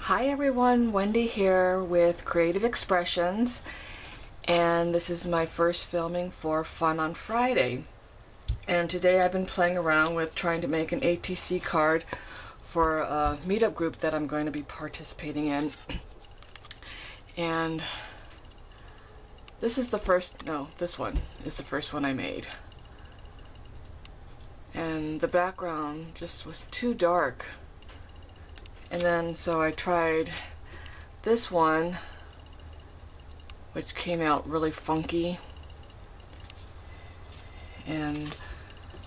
Hi everyone, Wendy here with Creative Expressions, and this is my first filming for Fun on Friday. And today I've been playing around with trying to make an ATC card for a meetup group that I'm going to be participating in. And this one is the first one I made. And the background just was too dark. And then so I tried this one, which came out really funky, and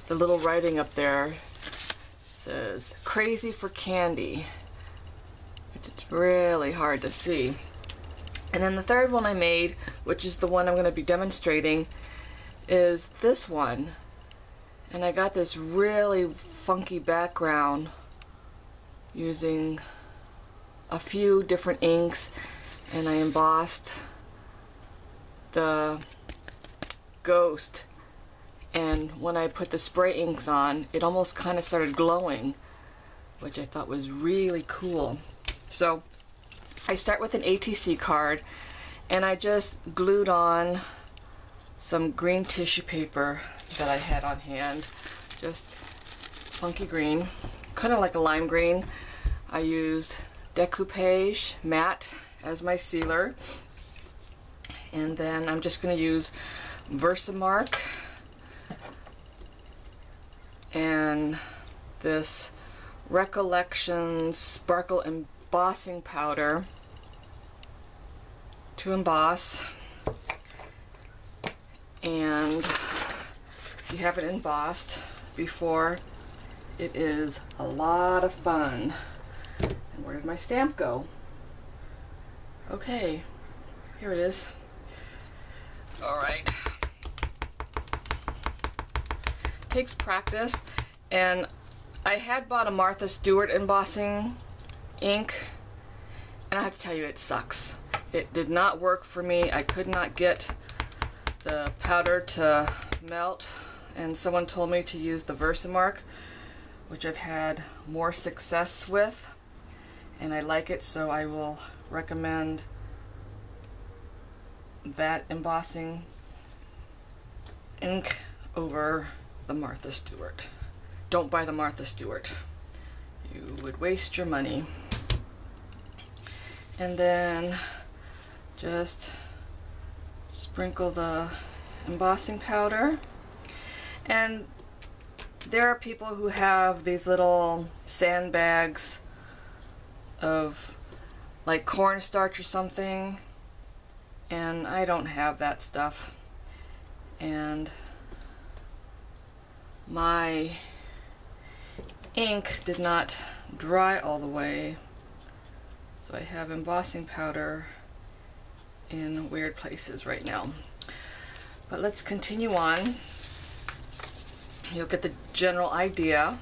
the little writing up there says "crazy for candy," which is really hard to see. And then the third one I made, which is the one I'm going to be demonstrating, is this one, and I got this really funky background using a few different inks, and I embossed the ghost, and when I put the spray inks on, it almost kind of started glowing, which I thought was really cool. So I start with an ATC card, and I just glued on some green tissue paper that I had on hand, just funky green, kind of like a lime green. I used decoupage matte as my sealer, and then I'm just going to use Versamark and this Recollection Sparkle embossing powder to emboss. And if you haven't embossed before, it is a lot of fun. And where did my stamp go? Okay, here it is. Alright. Takes practice, and I had bought a Martha Stewart embossing ink, and I have to tell you, it sucks. It did not work for me. I could not get the powder to melt, and someone told me to use the Versamark, which I've had more success with, and I like it, so I will recommend that embossing ink over the Martha Stewart. Don't buy the Martha Stewart. You would waste your money. And then just sprinkle the embossing powder. And there are people who have these little sandbags of like cornstarch or something, and I don't have that stuff, and my ink did not dry all the way, so I have embossing powder in weird places right now. But let's continue on. You'll get the general idea.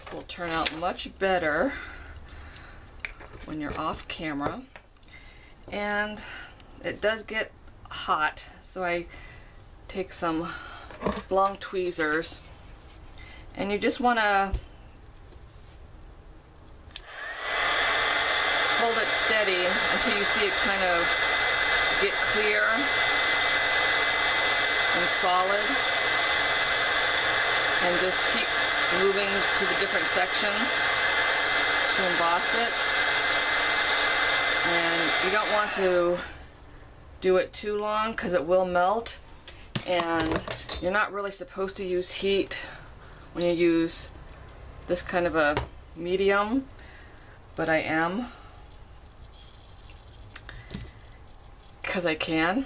It will turn out much better when you're off camera. And it does get hot, so I take some long tweezers, and you just want to hold it steady until you see it kind of get clear and solid, and just keep moving to the different sections to emboss it. And you don't want to do it too long because it will melt, and you're not really supposed to use heat when you use this kind of a medium, but I am, because I can.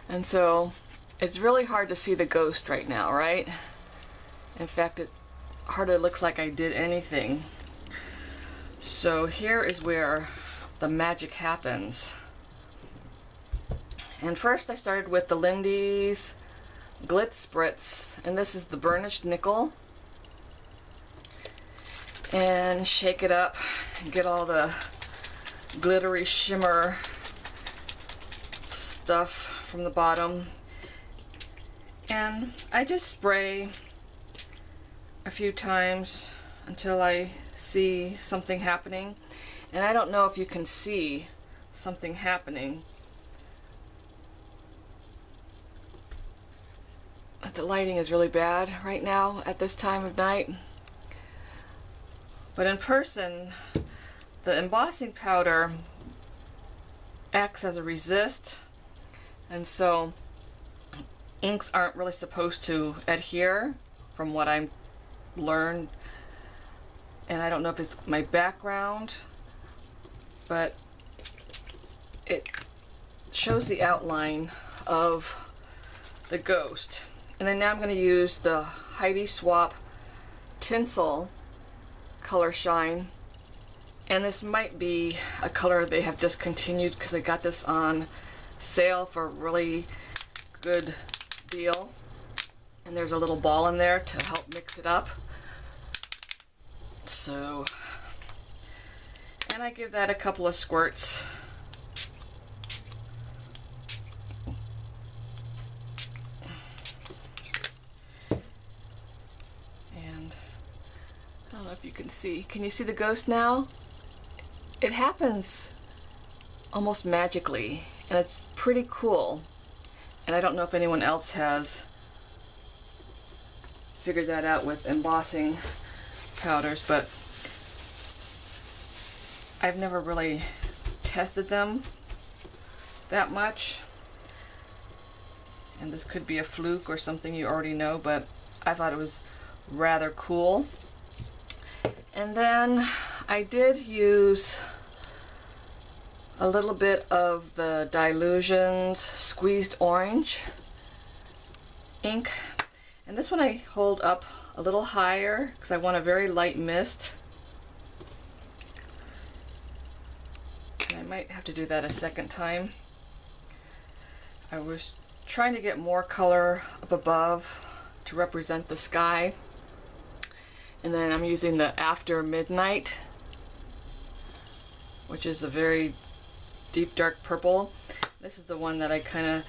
And so it's really hard to see the ghost right now, right? In fact, it hardly looks like I did anything. So here is where the magic happens. And first I started with the Lindy's Glitz Spritz, and this is the burnished nickel. And shake it up and get all the glittery shimmer stuff from the bottom. And I just spray a few times until I see something happening. And I don't know if you can see something happening. But the lighting is really bad right now at this time of night. But in person, the embossing powder acts as a resist, and so inks aren't really supposed to adhere from what I've learned. And I don't know if it's my background, but it shows the outline of the ghost. And then now I'm going to use the Heidi Swapp Tinsel Color Shine. And this might be a color they have discontinued because I got this on sale for a really good deal. And there's a little ball in there to help mix it up. So, and I give that a couple of squirts. And I don't know if you can see. Can you see the ghost now? It happens almost magically, and it's pretty cool. And I don't know if anyone else has figured that out with embossing powders, but I've never really tested them that much. And this could be a fluke or something you already know, but I thought it was rather cool. And then I did use a little bit of the Dilutions Squeezed Orange ink. And this one I hold up a little higher because I want a very light mist. And I might have to do that a second time. I was trying to get more color up above to represent the sky. And then I'm using the After Midnight, which is a very deep dark purple. This is the one that I kind of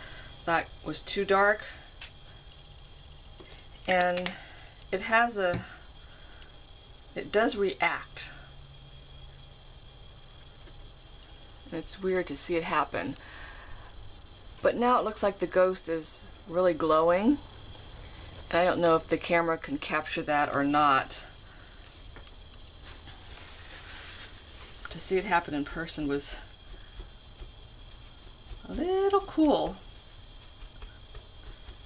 thought was too dark. And it does react. And it's weird to see it happen. But now it looks like the ghost is really glowing. And I don't know if the camera can capture that or not. To see it happen in person was a little cool.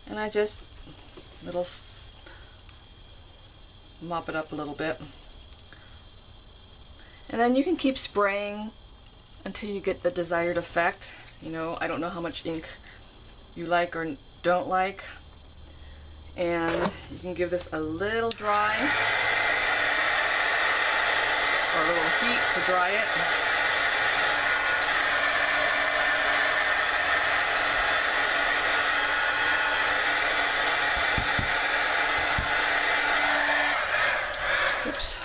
And I just mop it up a little bit. And then you can keep spraying until you get the desired effect. You know, I don't know how much ink you like or don't like. And you can give this a little dry, or a little heat to dry it. Oops.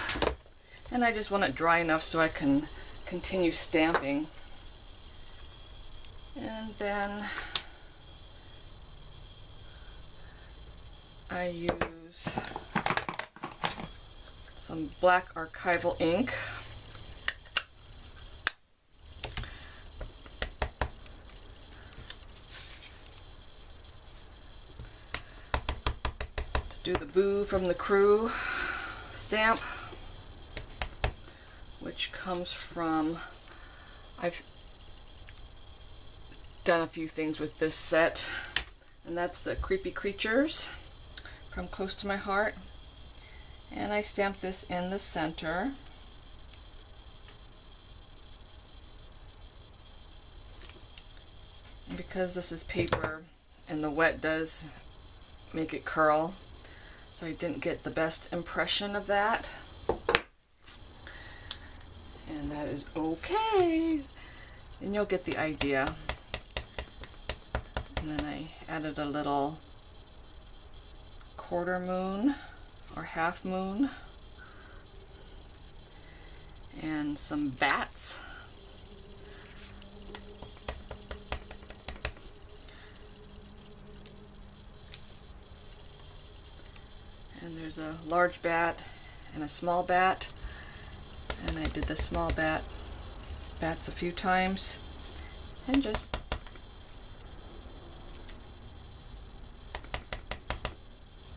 And I just want it dry enough so I can continue stamping. And then I use some black archival ink. To do the Boo from the Crew stamp, which comes from, I've done a few things with this set, and that's the Creepy Creatures from Close to My Heart. And I stamped this in the center. And because this is paper and the wet does make it curl, so I didn't get the best impression of that. And that is okay. And you'll get the idea. And then I added a little quarter moon or half moon and some bats. And there's a large bat and a small bat, and I did the small bats a few times, and just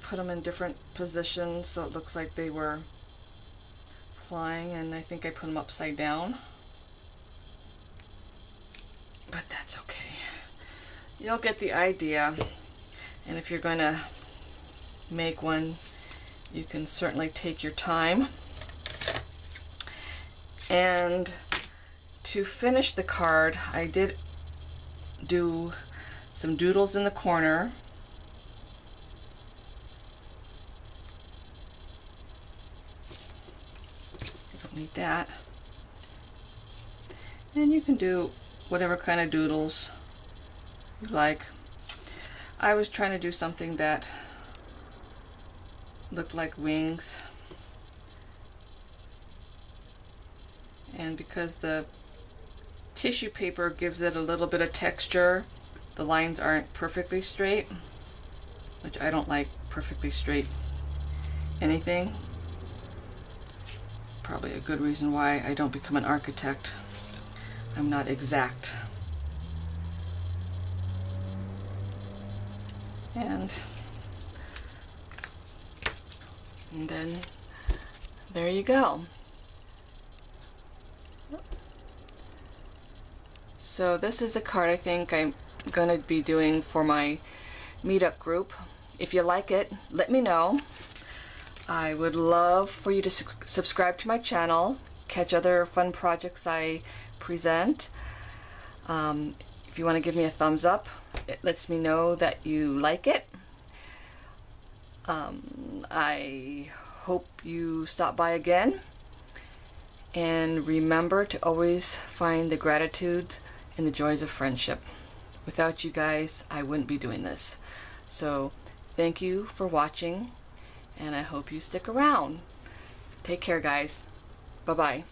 put them in different positions so it looks like they were flying, and I think I put them upside down, but that's okay. You'll get the idea, and if you're going to make one, you can certainly take your time. And to finish the card, I did do some doodles in the corner. You don't need that. And you can do whatever kind of doodles you like. I was trying to do something that looked like wings, and because the tissue paper gives it a little bit of texture, the lines aren't perfectly straight, which I don't like perfectly straight anything. Probably a good reason why I don't become an architect. I'm not exact. And then there you go. So this is a card I think I'm gonna be doing for my meetup group. If you like it, let me know. I would love for you to subscribe to my channel, catch other fun projects I present. If you want to give me a thumbs up, it lets me know that you like it. I hope you stop by again, and remember to always find the gratitude in the joys of friendship. Without you guys, I wouldn't be doing this. So thank you for watching, and I hope you stick around. Take care, guys. Bye-bye.